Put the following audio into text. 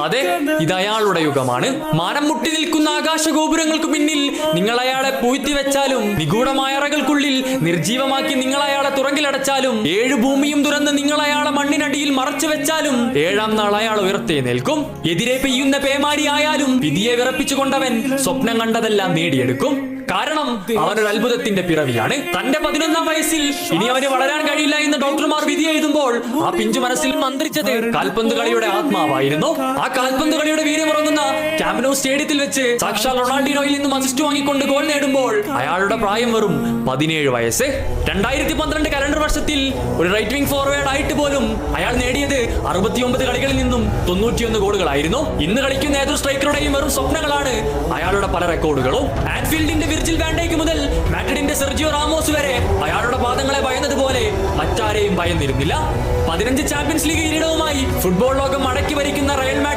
അതെ, ഇത് അയാളുടെ യുഗമാണ്. മാനം മുട്ടി നിൽക്കുന്ന ആകാശഗോപുരങ്ങൾക്ക് പിന്നിൽ നിങ്ങൾ അയാളെ പൂഴ്ത്തി വെച്ചാലും, നിഗൂഢമായ അറകൾക്കുള്ളിൽ നിർജീവമാക്കി നിങ്ങൾ അയാളെ തുറങ്കിലടച്ചാലും, 7 ഭൂമിയും തുറന്ന് നിങ്ങൾ അയാളെ മണ്ണിനടിയിൽ മറച്ചു വെച്ചാലും, 7-ാം നാൾ അയാൾ ഉയർത്തെഴുന്നേൽക്കും. എതിരെ പെയ്യുന്ന പേമാരി ആയാലും വിധിയെ വിറപ്പിച്ചുകൊണ്ടവൻ സ്വപ്നം കണ്ടതെല്ലാം നേടിയെടുക്കും. കാരണം അവനൊരു അത്ഭുതത്തിന്റെ പിറവിയാണ്. തന്റെ 11-ാം വയസ്സിൽ ഇനി അവന് വളരാൻ കഴിയില്ല എന്ന് ഡോക്ടർമാർ വിധി എഴുതുമ്പോൾ ആ പിഞ്ചു മനസ്സിൽ മന്ത്രിച്ചത് കാൽപന്ത് കളിയുടെ ആത്മാവായിരുന്നു. ആ കാൽപന്ത് കളിയുടെ വീര്യമുറങ്ങുന്ന ക്യാമ്പ് നൂ സ്റ്റേഡിയത്തിൽ വെച്ച് സാക്ഷാൽ റൊണാൾഡിനോയിൽ നിന്നും അസിസ്റ്റ് വാങ്ങിക്കൊണ്ട് ഗോൾ നേടുമ്പോൾ അയാളുടെ പ്രായം വെറും 17 വയസ്സ്. 2012 കലണ്ടർ വർഷത്തിൽ ഒരു റൈറ്റ് വിംഗ് ഫോർവേഡ് ആയിട്ട് പോലും അയാൾ നേടിയത് 69 കളികളിൽ നിന്നും 91 ഗോളുകളായിരുന്നു. ഇന്ന് കളിക്കുന്ന ഏതൊരു സ്ട്രൈക്കറുടെയും വെറും സ്വപ്നങ്ങളാണ് അയാളുടെ പല റെക്കോർഡുകളും. ആൻഫീൽഡിന്റെ വിർജിൽ വാൻ ഡൈക്ക് മുതൽ മാഡ്രിഡിന്റെ സെർജിയോ റാമോസ് വരെ അയാളുടെ പാദങ്ങളെ ഭയന്നതുപോലെ മറ്റാരെയും ഭയന്നിരുന്നില്ല. 15 ചാമ്പ്യൻസ് ലീഗ് കിരീടവുമായി ഫുട്ബോൾ ലോകം മടക്കി ഭരിക്കുന്ന റയൽ മാഡ്രിഡ്